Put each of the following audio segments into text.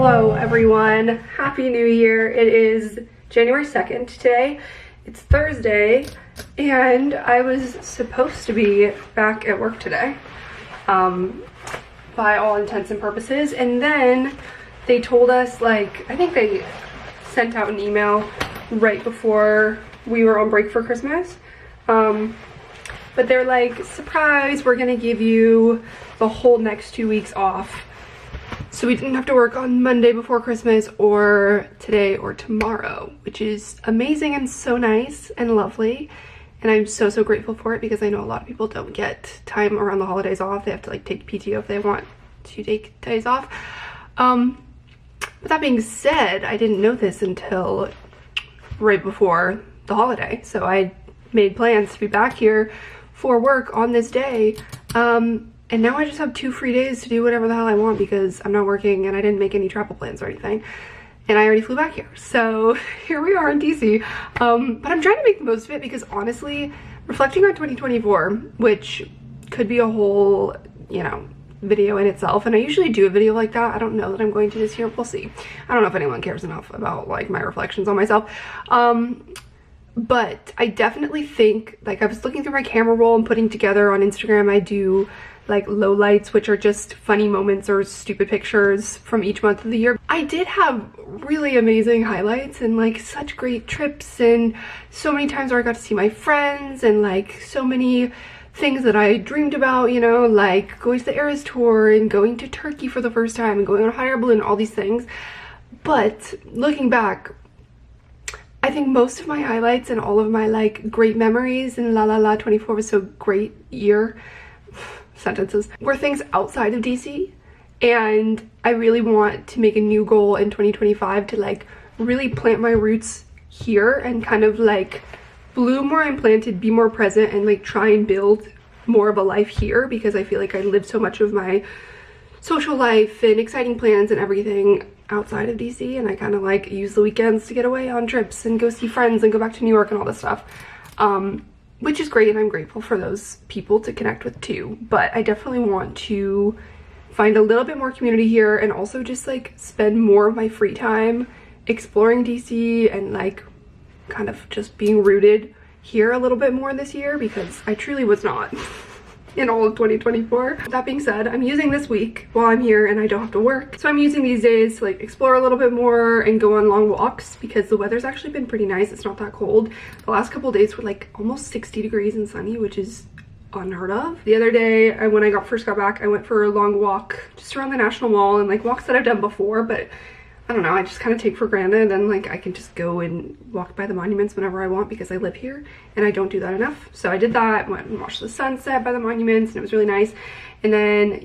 Hello everyone, Happy New Year. It is January 2nd today. It's Thursday and I was supposed to be back at work today by all intents and purposes, and then they told us, like, I think they sent out an email right before we were on break for Christmas, but they're like, surprise, we're gonna give you the whole next 2 weeks off. So we didn't have to work on Monday before Christmas or today or tomorrow, which is amazing and so nice and lovely. And I'm so grateful for it, because I know a lot of people don't get time around the holidays off. They have to like take PTO if they want to take days off. With that being said, I didn't know this until right before the holiday. So I made plans to be back here for work on this day. And now I just have 2 free days to do whatever the hell I want, because I'm not working and I didn't make any travel plans or anything. And I already flew back here. So here we are in DC. But I'm trying to make the most of it, because honestly, reflecting on 2024, which could be a whole, you know, video in itself. And I usually do a video like that. I don't know that I'm going to this year. We'll see. I don't know if anyone cares enough about like my reflections on myself. But I definitely think, like, I was looking through my camera roll and putting together on Instagram, I do like lowlights, which are just funny moments or stupid pictures from each month of the year. I did have really amazing highlights and like such great trips, and so many times where I got to see my friends, and like so many things that I dreamed about, you know, like going to the Eras tour and going to Turkey for the first time and going on a hot air balloon, all these things. But looking back, I think most of my highlights and all of my like great memories and 24 was so great year sentences were things outside of DC. And I really want to make a new goal in 2025 to like really plant my roots here and kind of like bloom where I'm planted, be more present, and like try and build more of a life here, because I feel like I lived so much of my social life and exciting plans and everything outside of DC, and I kind of like use the weekends to get away on trips and go see friends and go back to New York and all this stuff, which is great, and I'm grateful for those people to connect with too. But I definitely want to find a little bit more community here, and also just like spend more of my free time exploring DC and like kind of just being rooted here a little bit more this year, because I truly was not in all of 2024. That being said, I'm using this week while I'm here and I don't have to work, so I'm using these days to like explore a little bit more and go on long walks, because the weather's actually been pretty nice. It's not that cold. The last couple of days were like almost 60 degrees and sunny, which is unheard of. The other day, when I first got back, I went for a long walk just around the National Mall, and like walks that I've done before, but I don't know, I just kind of take for granted, and like I can just go and walk by the monuments whenever I want, because I live here and I don't do that enough. So I did that, went and watched the sunset by the monuments, and it was really nice. And then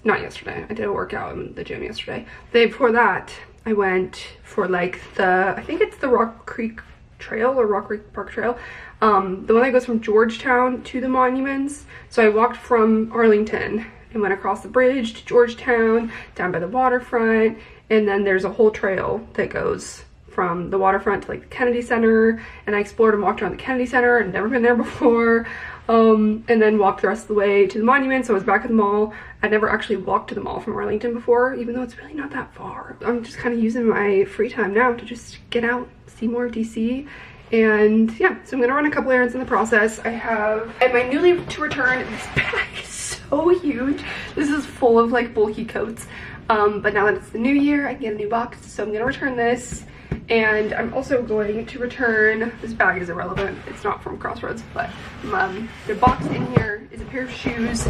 not yesterday, I did a workout in the gym yesterday. The day before that, I went for like I think it's the Rock Creek Trail or Rock Creek Park Trail, the one that goes from Georgetown to the monuments. So I walked from Arlington and went across the bridge to Georgetown, down by the waterfront, and then there's a whole trail that goes from the waterfront to like the Kennedy Center, and I explored and walked around the Kennedy Center. I'd never been there before, and then walked the rest of the way to the monuments. So I was back at the mall. I'd never actually walked to the mall from Arlington before, even though it's really not that far. I'm just kind of using my free time now to just get out, see more of DC. And yeah, so I'm gonna run a couple errands in the process. I have, and my new leave to return, this bag is so huge. This is full of like bulky coats. But now that it's the new year, I can get a new box, so I'm gonna return this. And I'm also going to return, this bag is irrelevant, it's not from Crossroads, but the box in here is a pair of shoes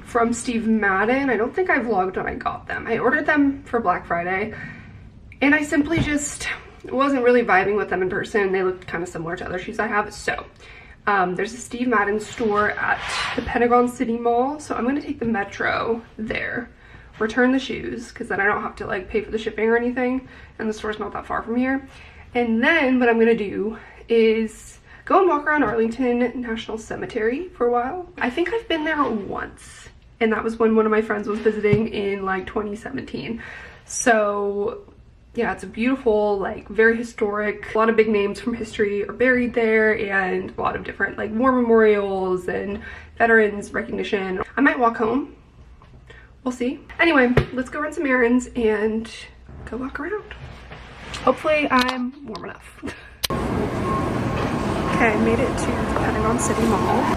from Steve Madden. I don't think I vlogged when I got them. I ordered them for Black Friday, and I simply just wasn't really vibing with them in person. They looked kind of similar to other shoes I have. So there's a Steve Madden store at the Pentagon City Mall, so I'm gonna take the metro there, return the shoes, because then I don't have to like pay for the shipping or anything, and the store's not that far from here. And then what I'm gonna do is go and walk around Arlington National Cemetery for a while. I think I've been there once, and that was when one of my friends was visiting in like 2017. So yeah, it's a beautiful, like very historic, a lot of big names from history are buried there, and a lot of different like war memorials and veterans recognition. I might walk home, we'll see. Anyway, let's go run some errands and go walk around. Hopefully I'm warm enough. Okay, I made it to the Pentagon City Mall.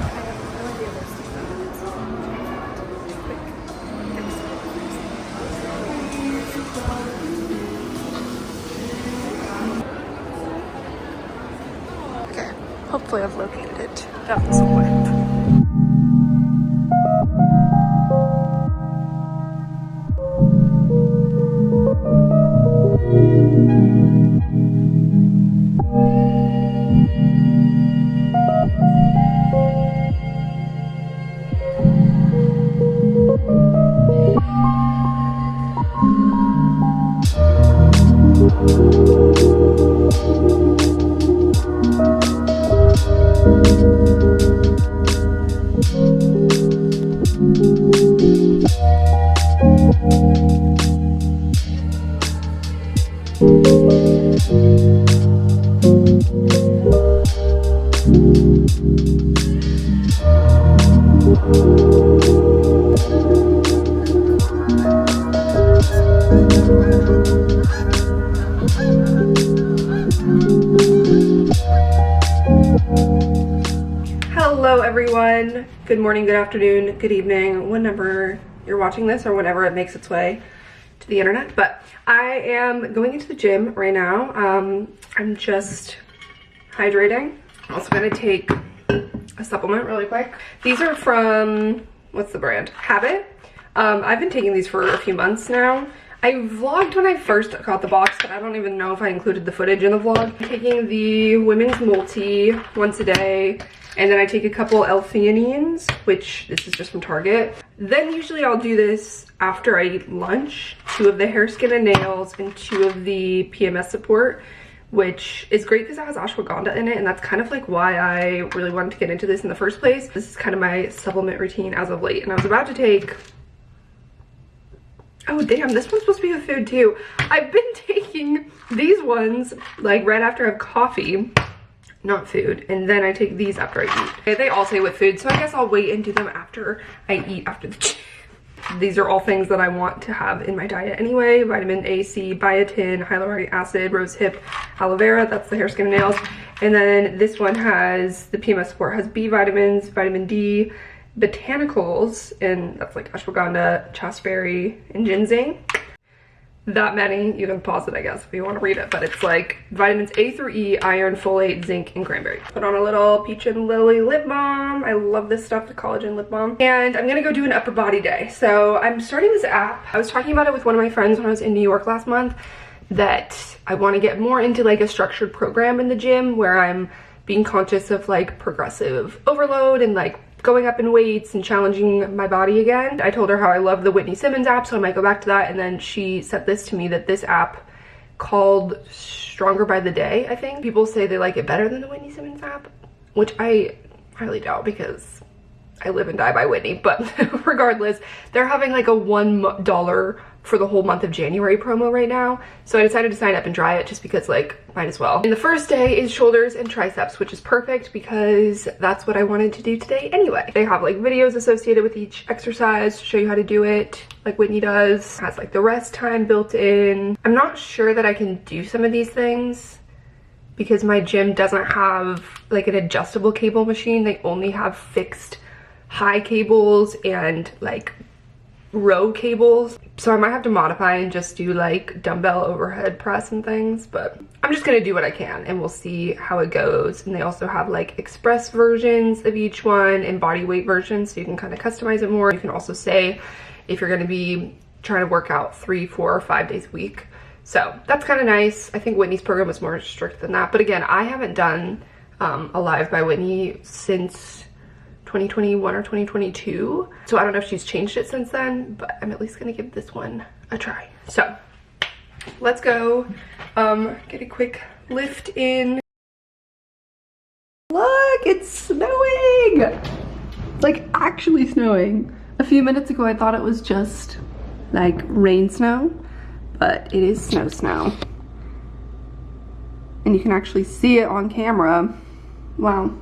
Okay, hopefully I've located it down this way. Hello everyone, good morning, good afternoon, good evening, whenever you're watching this or whenever it makes its way to the internet. But I am going into the gym right now. I'm just hydrating. I'm also gonna take a supplement really quick. These are from, what's the brand? Habit. I've been taking these for a few months now. I vlogged when I first got the box, but I don't even know if I included the footage in the vlog. I'm taking the Women's Multi once a day, and then I take a couple L-theanines, which this is just from Target. Then usually I'll do this after I eat lunch. 2 of the hair, skin, and nails, and 2 of the PMS support, which is great because it has ashwagandha in it, and that's kind of like why I really wanted to get into this in the first place. This is kind of my supplement routine as of late, and I was about to take, oh damn, this one's supposed to be with food too. I've been taking these ones like right after I have coffee, not food, and then I take these after I eat. Okay, they all say with food, so I guess I'll wait and do them after I eat after the gym. These are all things that I want to have in my diet anyway. Vitamin A, C, biotin, hyaluronic acid, rosehip, aloe vera, that's the hair, skin, and nails. And then this one has, the PMS support has B vitamins, vitamin D, botanicals, and that's like ashwagandha, chasteberry, and ginseng. That many. You can pause it, I guess, if you want to read it, but it's like vitamins A through E, iron, folate, zinc, and cranberry. Put on a little Peach and Lily lip balm. I love this stuff, the collagen lip balm. And I'm gonna go do an upper body day. So I'm starting this app. I was talking about it with one of my friends when I was in New York last month, that I want to get more into like a structured program in the gym where I'm being conscious of like progressive overload and like going up in weights and challenging my body again. I told her how I love the Whitney Simmons app, so I might go back to that. And then she sent this to me, that this app called Stronger by the Day, I think. People say they like it better than the Whitney Simmons app, which I highly doubt because I live and die by Whitney. But regardless, they're having like a $1 for the whole month of January promo right now. So I decided to sign up and try it just because like, might as well. And the first day is shoulders and triceps, which is perfect because that's what I wanted to do today anyway. They have like videos associated with each exercise to show you how to do it, like Whitney does. It has like the rest time built in. I'm not sure that I can do some of these things because my gym doesn't have like an adjustable cable machine. They only have fixed high cables and like row cables, so I might have to modify and just do like dumbbell overhead press and things, but I'm just gonna do what I can and we'll see how it goes. And they also have like express versions of each one and body weight versions, so you can kind of customize it more. You can also say if you're gonna be trying to work out 3, 4, or 5 days a week, so that's kind of nice. I think Whitney's program was more strict than that, but again, I haven't done a live by Whitney since 2021 or 2022, so I don't know if she's changed it since then, but I'm at least gonna give this one a try. So let's go get a quick lift in. Look, it's snowing, like actually snowing. A few minutes ago I thought it was just like rain snow, but it is snow, and you can actually see it on camera. Wow.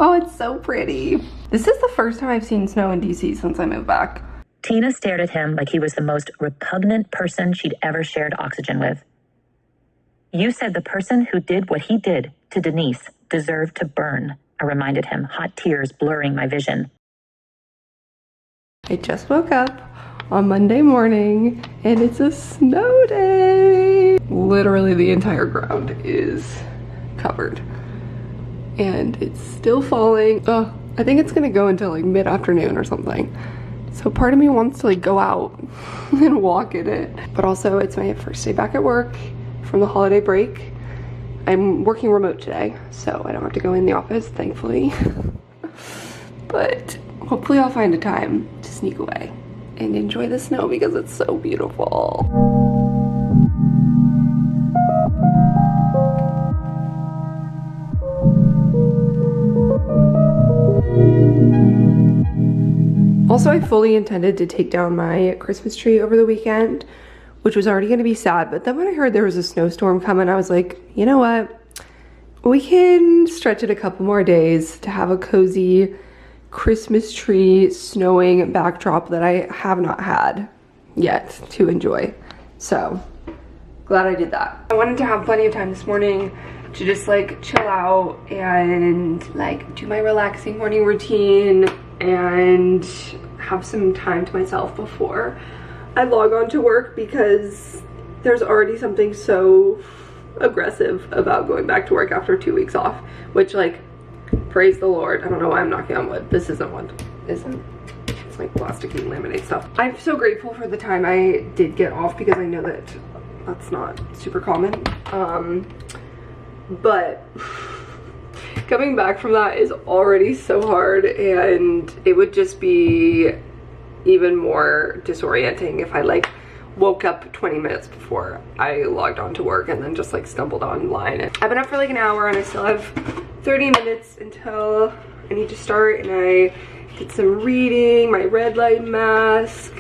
Oh, it's so pretty. This is the first time I've seen snow in DC since I moved back. Tina stared at him like he was the most repugnant person she'd ever shared oxygen with. You said the person who did what he did to Denise deserved to burn, I reminded him, hot tears blurring my vision. I just woke up on Monday morning and it's a snow day. Literally the entire ground is covered and it's still falling. Oh, I think it's gonna go until like mid-afternoon or something. So part of me wants to like go out and walk in it. But also it's my first day back at work from the holiday break. I'm working remote today, so I don't have to go in the office, thankfully. But hopefully I'll find a time to sneak away and enjoy the snow because it's so beautiful. Also, I fully intended to take down my Christmas tree over the weekend, which was already gonna be sad, but then when I heard there was a snowstorm coming, I was like, you know what? We can stretch it a couple more days to have a cozy Christmas tree snowing backdrop that I have not had yet to enjoy. So glad I did that. I wanted to have plenty of time this morning to just like chill out and like do my relaxing morning routine and have some time to myself before I log on to work, because there's already something so aggressive about going back to work after 2 weeks off, which, like, praise the Lord. I don't know why I'm knocking on wood. This isn't wood, isn't. It's like plasticky laminate stuff. I'm so grateful for the time I did get off because I know that that's not super common. But coming back from that is already so hard, and it would just be even more disorienting if I like woke up 20 minutes before I logged on to work and then just like stumbled online. I've been up for like an hour and I still have 30 minutes until I need to start, and I did some reading, my red light mask,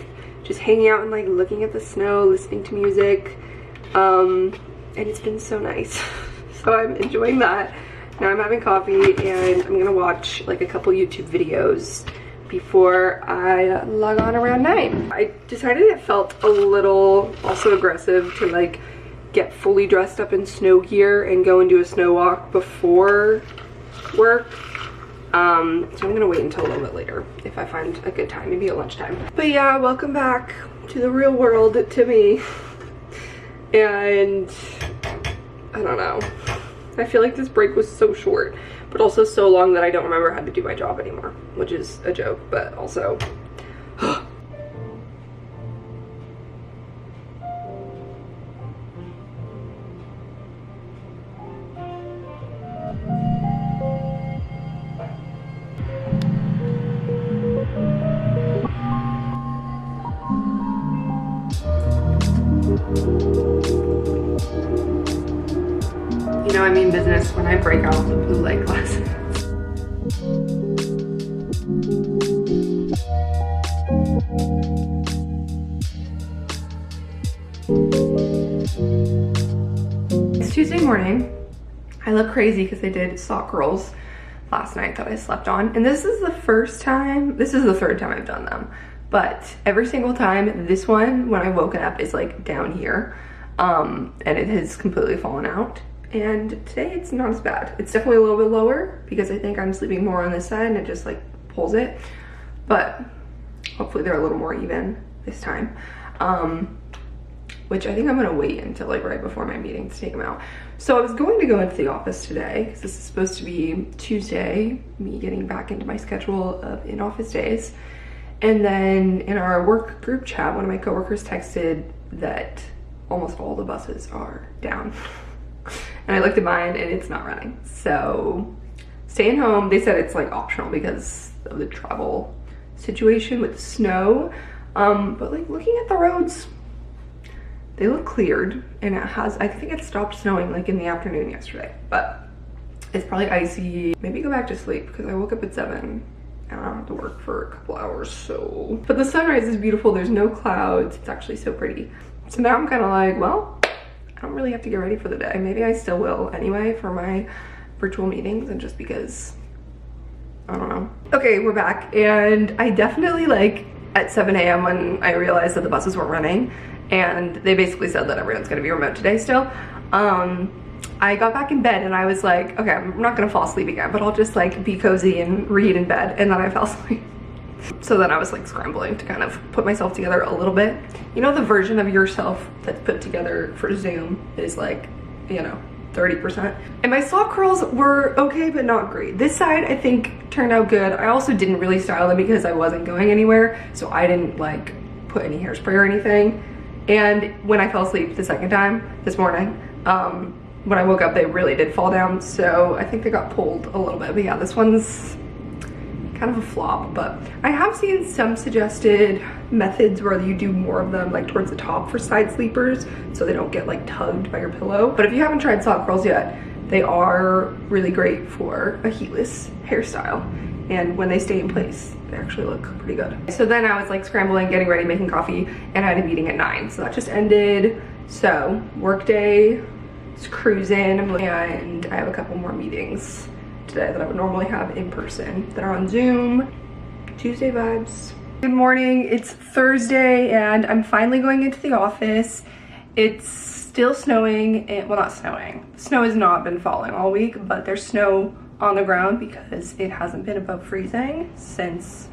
just hanging out and like looking at the snow, listening to music, and it's been so nice. So I'm enjoying that. Now I'm having coffee and I'm gonna watch like a couple YouTube videos before I log on around 9. I decided it felt a little also aggressive to like get fully dressed up in snow gear and go and do a snow walk before work. So I'm gonna wait until a little bit later if I find a good time, maybe at lunchtime. But yeah, welcome back to the real world, to me. And I don't know. I feel like this break was so short, but also so long that I don't remember how to do my job anymore, which is a joke, but also you know I mean business when I break out the blue light glasses. It's Tuesday morning. I look crazy because I did sock rolls last night that I slept on, and this is the third time I've done them, but every single time, this one when I woken up is like down here, and it has completely fallen out. And today it's not as bad. It's definitely a little bit lower because I think I'm sleeping more on this side and it just like pulls it, but hopefully they're a little more even this time. Which I think I'm gonna wait until like right before my meeting to take them out. So I was going to go into the office today because this is supposed to be Tuesday, me getting back into my schedule of in-office days. And then in our work group chat, one of my coworkers texted that almost all the buses are down. And I looked at mine and it's not running. So staying home, they said it's like optional because of the travel situation with the snow. But like looking at the roads, they look cleared, and it has, I think it stopped snowing like in the afternoon yesterday, but it's probably icy. Maybe go back to sleep because I woke up at 7 and I don't have to work for a couple hours, so. But the sunrise is beautiful, there's no clouds, it's actually so pretty. So now I'm kind of like, well, I don't really have to get ready for the day. Maybe I still will anyway for my virtual meetings, and just because, I don't know. Okay, we're back, and I definitely like at 7 a.m. when I realized that the buses weren't running, and they basically said that everyone's gonna be remote today still. I got back in bed and I was like, okay, I'm not gonna fall asleep again, but I'll just like be cozy and read in bed, and then I fell asleep. So then I was like scrambling to kind of put myself together a little bit. You know, the version of yourself that's put together for Zoom is like, you know, 30%. And my sock curls were okay, but not great. This side I think turned out good. I also didn't really style them because I wasn't going anywhere, so I didn't like put any hairspray or anything. And when I fell asleep the second time this morning, when I woke up, they really did fall down, so I think they got pulled a little bit. But yeah, this one's kind of a flop. But I have seen some suggested methods where you do more of them like towards the top for side sleepers so they don't get like tugged by your pillow. But if you haven't tried sock curls yet, they are really great for a heatless hairstyle, and when they stay in place they actually look pretty good. So then I was like scrambling, getting ready, making coffee, and I had a meeting at 9, so that just ended. So workday is cruising, and I have a couple more meetings today that I would normally have in person that are on Zoom. Tuesday vibes. Good morning, it's Thursday and I'm finally going into the office. It's still snowing, and well, not snowing. Snow has not been falling all week, but there's snow on the ground because it hasn't been above freezing since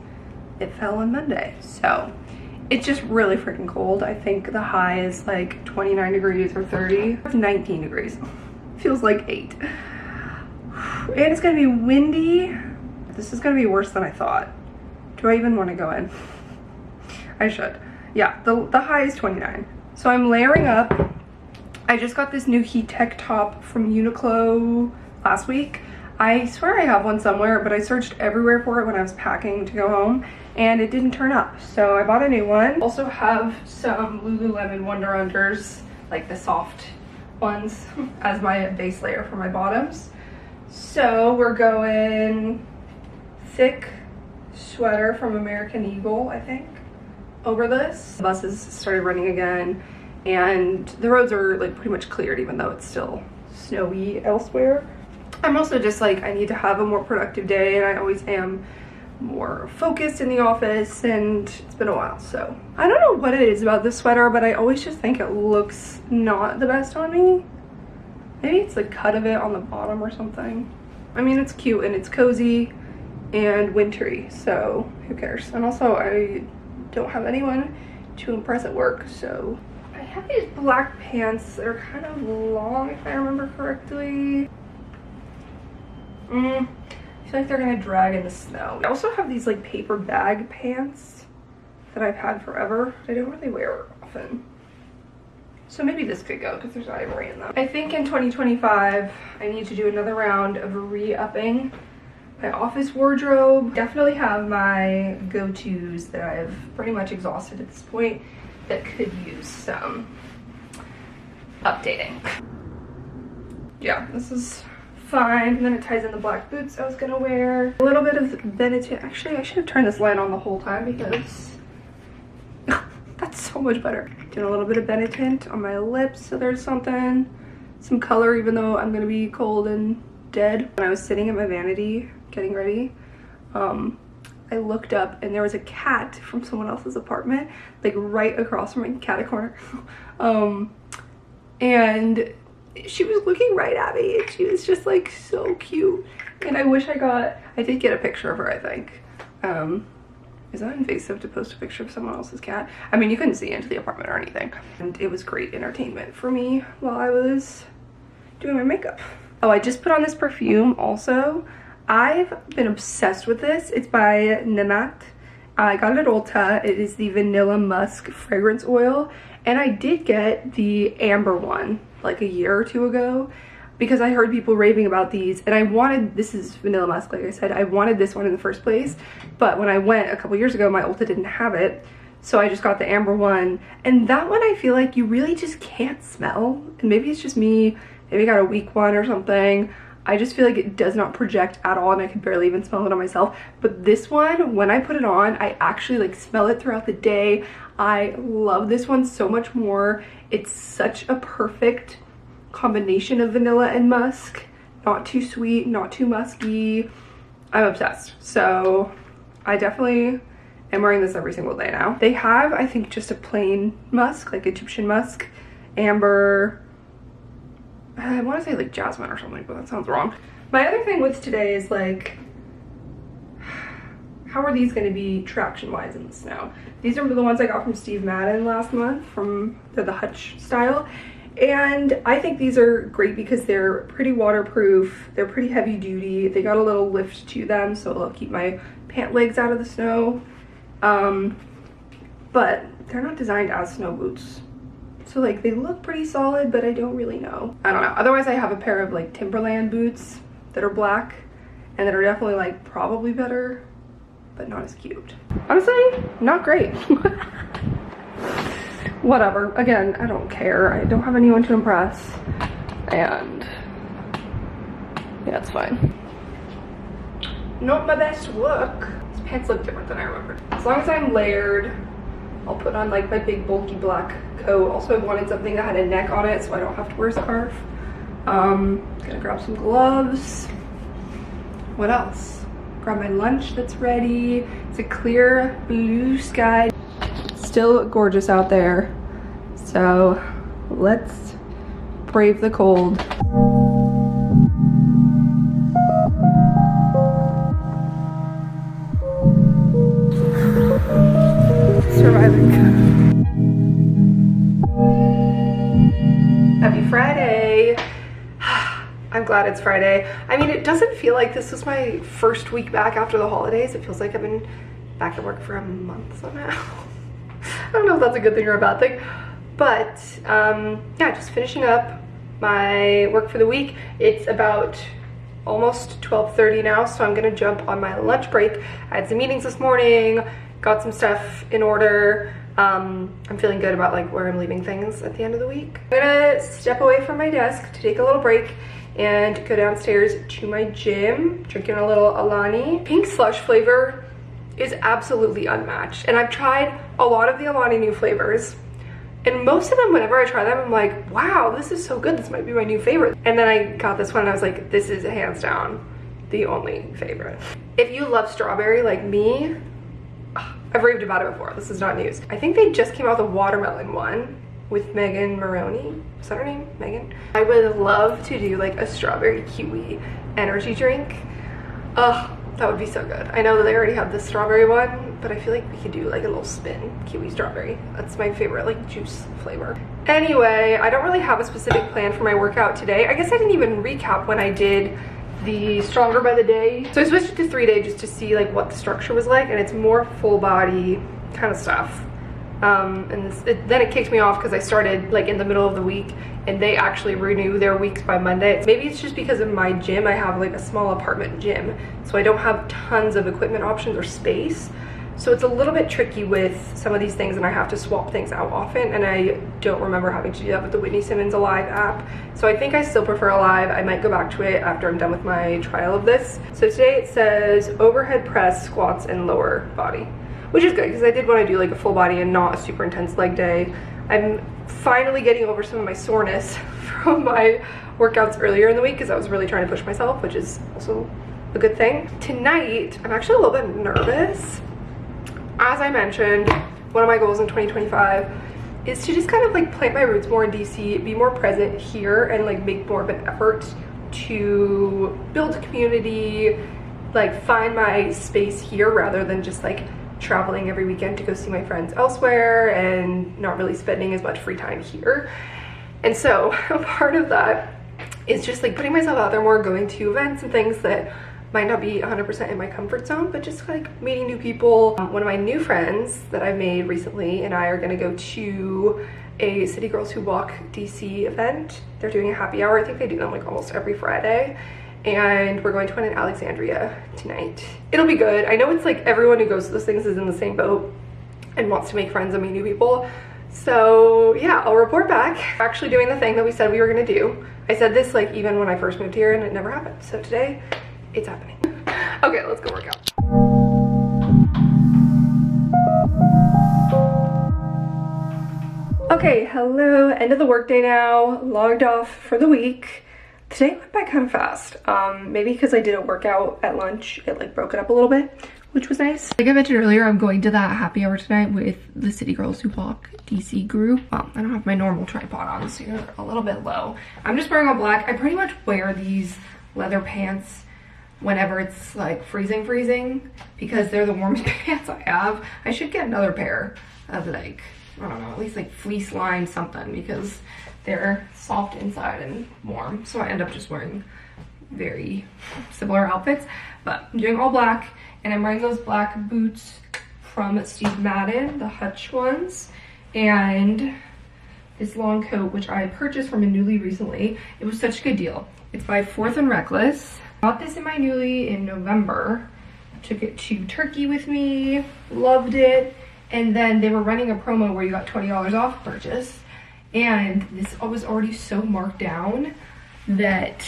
it fell on Monday. So it's just really freaking cold. I think the high is like 29 degrees or 30. It's 19 degrees. Feels like 8. And it's gonna be windy. This is gonna be worse than I thought. Do I even want to go in? I should. Yeah, the high is 29. So I'm layering up. I just got this new heat tech top from Uniqlo last week. I swear I have one somewhere, but I searched everywhere for it when I was packing to go home and it didn't turn up. So I bought a new one. Also have some Lululemon Wonder Unders, like the soft ones, as my base layer for my bottoms. So we're going thick sweater from American Eagle, I think, over this. The buses started running again and the roads are like pretty much cleared, even though it's still snowy elsewhere. I'm also just like, I need to have a more productive day, and I always am more focused in the office, and it's been a while. So I don't know what it is about this sweater, but I always just think it looks not the best on me. Maybe it's the cut of it on the bottom or something. I mean, it's cute and it's cozy and wintry, so who cares? And also I don't have anyone to impress at work, so I have these black pants that are kind of long, if I remember correctly. I feel like they're gonna drag in the snow. I also have these like paper bag pants that I've had forever. I don't really wear often, so maybe this could go because there's ivory in them. I think in 2025 I need to do another round of re-upping my office wardrobe. Definitely have my go-tos that I've pretty much exhausted at this point that could use some updating. Yeah, this is fine. And then it ties in the black boots I was gonna wear. A little bit of Benetton. Actually, I should have turned this light on the whole time because that's so much better. Doing a little bit of Benetton on my lips so there's some color, even though I'm gonna be cold and dead. When I was sitting at my vanity getting ready, I looked up and there was a cat from someone else's apartment, like right across from my cat corner. And she was looking right at me and she was just like so cute. And I wish I did get a picture of her, I think. Is that invasive to post a picture of someone else's cat? I mean, you couldn't see into the apartment or anything. And it was great entertainment for me while I was doing my makeup. Oh, I just put on this perfume also. I've been obsessed with this. It's by Nemat. I got it at Ulta. It is the Vanilla Musk Fragrance Oil. And I did get the Amber one like a year or two ago because I heard people raving about these, and I wanted, this is Vanilla Musk, like I said, I wanted this one in the first place, but when I went a couple years ago, my Ulta didn't have it, so I just got the Amber one, and that one I feel like you really just can't smell, and maybe it's just me, maybe I got a weak one or something. I just feel like it does not project at all, and I could barely even smell it on myself. But this one, when I put it on, I actually like smell it throughout the day. I love this one so much more. It's such a perfect combination of vanilla and musk. Not too sweet, not too musky. I'm obsessed. So I definitely I'm wearing this every single day now. They have, I think, just a plain musk, like Egyptian musk, amber, I want to say like jasmine or something, but that sounds wrong. My other thing with today is like, how are these going to be traction wise in the snow? These are the ones I got from Steve Madden last month, they're the Hutch style. And I think these are great because they're pretty waterproof, they're pretty heavy duty, they got a little lift to them so they'll keep my pant legs out of the snow. But they're not designed as snow boots. So like they look pretty solid, but I don't really know. I don't know. Otherwise I have a pair of like Timberland boots that are black and that are definitely like probably better, but not as cute. Honestly, not great. Whatever. Again, I don't care. I don't have anyone to impress. And yeah, it's fine. Not my best look. These pants look different than I remembered. As long as I'm layered, I'll put on like my big bulky black coat. Also, I wanted something that had a neck on it so I don't have to wear a scarf. Gonna grab some gloves. What else? Grab my lunch that's ready. It's a clear blue sky. Still gorgeous out there. So let's brave the cold. Surviving. Happy Friday. I'm glad it's Friday. I mean, it doesn't feel like this is my first week back after the holidays. It feels like I've been back at work for a month somehow. I don't know if that's a good thing or a bad thing, but yeah, just finishing up my work for the week. It's about almost 12:30 now, so I'm gonna jump on my lunch break. I had some meetings this morning, got some stuff in order. I'm feeling good about like where I'm leaving things at the end of the week. I'm gonna step away from my desk to take a little break and go downstairs to my gym, drinking a little Alani. Pink slush flavor is absolutely unmatched, and I've tried a lot of the Alani new flavors, and most of them, whenever I try them, I'm like, wow, this is so good, this might be my new favorite. And then I got this one and I was like, this is hands down the only favorite. If you love strawberry like me, I've raved about it before, this is not news. I think they just came out with a watermelon one with Megan Maroney. Is that her name? Megan? I would love to do like a strawberry kiwi energy drink. Ugh, that would be so good. I know that they already have the strawberry one, but I feel like we could do like a little spin kiwi strawberry. That's my favorite like juice flavor. Anyway, I don't really have a specific plan for my workout today. I guess I didn't even recap when I did the Stronger by the Day. So I switched it to 3-day just to see like what the structure was like, and it's more full body kind of stuff. And then it kicked me off because I started like in the middle of the week, and they actually renew their weeks by Monday. Maybe it's just because of my gym. I have like a small apartment gym, so I don't have tons of equipment options or space. So it's a little bit tricky with some of these things, and I have to swap things out often, and I don't remember having to do that with the Whitney Simmons Alive app. So I think I still prefer Alive. I might go back to it after I'm done with my trial of this. So today it says overhead press, squats, and lower body, which is good because I did want to do like a full body and not a super intense leg day. I'm finally getting over some of my soreness from my workouts earlier in the week because I was really trying to push myself, which is also a good thing. Tonight, I'm actually a little bit nervous. As I mentioned, one of my goals in 2025 is to just kind of like plant my roots more in DC, be more present here, and like make more of an effort to build a community, like find my space here rather than just like traveling every weekend to go see my friends elsewhere and not really spending as much free time here. And so a part of that is just like putting myself out there more, going to events and things that might not be 100% in my comfort zone, but just like meeting new people. One of my new friends that I've made recently and I are gonna go to a City Girls Who Walk DC event. They're doing a happy hour. I think they do them like almost every Friday. And we're going to one in Alexandria tonight. It'll be good. I know it's like everyone who goes to those things is in the same boat and wants to make friends and meet new people. So yeah, I'll report back. We're actually doing the thing that we said we were gonna do. I said this like even when I first moved here and it never happened. So today, it's happening. Okay, let's go work out. Okay, hello, end of the workday now, logged off for the week. Today went by kind of fast. Maybe because I did a workout at lunch, it like broke it up a little bit, which was nice. Like I mentioned earlier, I'm going to that happy hour tonight with the City Girls Who Walk DC group. Well, I don't have my normal tripod on, so you're a little bit low. I'm just wearing all black. I pretty much wear these leather pants whenever it's like freezing because they're the warmest pants I have. I should get another pair of like, I don't know, at least like fleece lined something because they're soft inside and warm. So I end up just wearing very similar outfits, but I'm doing all black and I'm wearing those black boots from Steve Madden, the Hutch ones, and this long coat which I purchased from a Nuuly recently. It was such a good deal. It's by Fourth and Reckless. Bought this in my Nuuly in November. Took it to Turkey with me, loved it, and then they were running a promo where you got $20 off purchase, and this was already so marked down that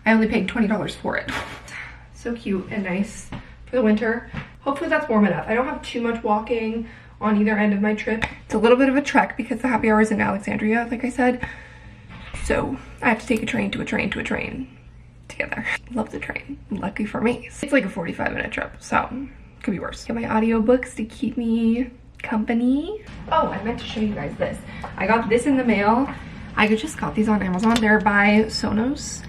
I only paid $20 for it. So cute and nice for the winter. Hopefully that's warm enough. I don't have too much walking on either end of my trip. It's a little bit of a trek because the happy hour is in Alexandria, like I said. So I have to take a train to a train to a train together. Love the train, lucky for me. It's like a 45-minute trip, so could be worse. Get my audiobooks to keep me company. Oh, I meant to show you guys this. I got this in the mail. I just got these on Amazon. They're by Sonos.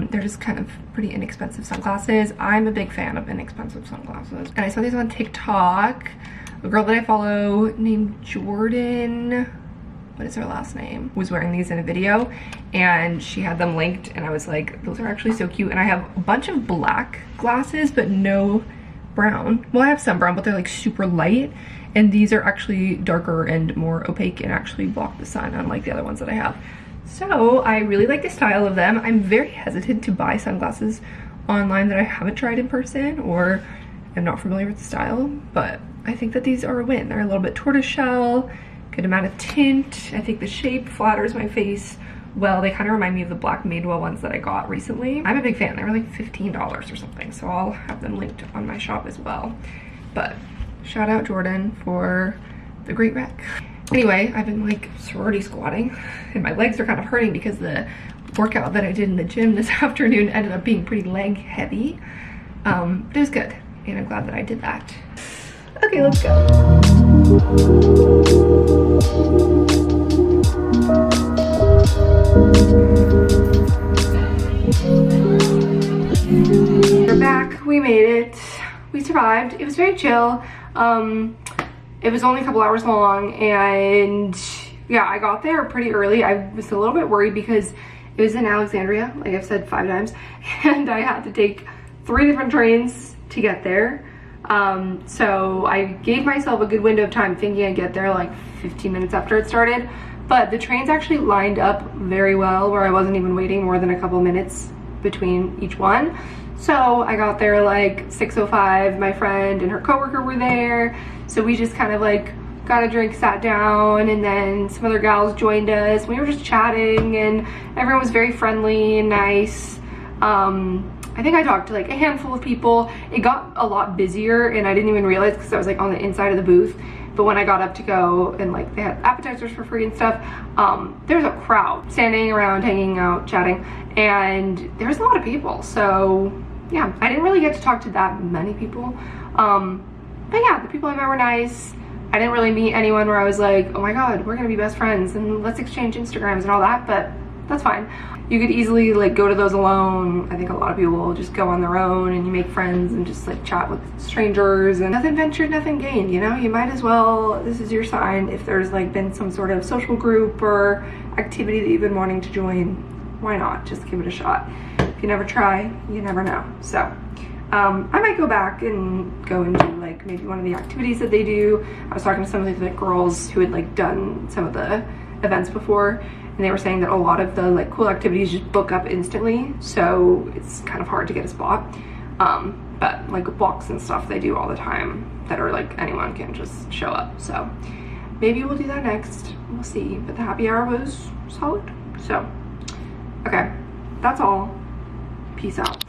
They're just kind of pretty inexpensive sunglasses. I'm a big fan of inexpensive sunglasses. And I saw these on TikTok. A girl that I follow named Jordan, what is her last name, was wearing these in a video and she had them linked and I was like, those are actually so cute. And I have a bunch of black glasses but no brown. Well, I have some brown but they're like super light, and these are actually darker and more opaque and actually block the sun, unlike the other ones that I have. So I really like the style of them. I'm very hesitant to buy sunglasses online that I haven't tried in person or am not familiar with the style, but I think that these are a win. They're a little bit tortoiseshell, good amount of tint. I think the shape flatters my face well. They kind of remind me of the black Madewell ones that I got recently. I'm a big fan. They were like $15 or something, so I'll have them linked on my shop as well. But shout out Jordan for the great rec. Anyway, I've been like sorority squatting and my legs are kind of hurting because the workout that I did in the gym this afternoon ended up being pretty leg heavy. But it was good and I'm glad that I did that. Okay, let's go. We're back. We made it. We survived. It was very chill. It was only a couple hours long, and yeah, I got there pretty early. I was a little bit worried because it was in Alexandria, like I've said 5 times, and I had to take 3 different trains to get there. So I gave myself a good window of time thinking I'd get there like 15 minutes after it started, but the trains actually lined up very well where I wasn't even waiting more than a couple minutes between each one. So I got there like 6:05. My friend and her coworker were there, so we just kind of like got a drink, sat down, and then some other gals joined us. We were just chatting and everyone was very friendly and nice. I think I talked to like a handful of people. It got a lot busier and I didn't even realize because I was like on the inside of the booth. But when I got up to go and like they had appetizers for free and stuff, there's a crowd standing around, hanging out, chatting, and there's a lot of people. So yeah, I didn't really get to talk to that many people. But yeah, the people I met were nice. I didn't really meet anyone where I was like, oh my god, we're gonna be best friends and let's exchange Instagrams and all that, but that's fine. You could easily like go to those alone. I think a lot of people will just go on their own and you make friends and just like chat with strangers, and nothing ventured, nothing gained, you know? You might as well, this is your sign, if there's like been some sort of social group or activity that you've been wanting to join, why not? Just give it a shot. If you never try, you never know. So I might go back and go and do like maybe one of the activities that they do. I was talking to some of the girls who had like done some of the events before, and they were saying that a lot of the like cool activities just book up instantly, so it's kind of hard to get a spot. But like walks and stuff they do all the time that are like anyone can just show up, so maybe we'll do that next. We'll see. But the happy hour was solid. So okay, that's all. Peace out.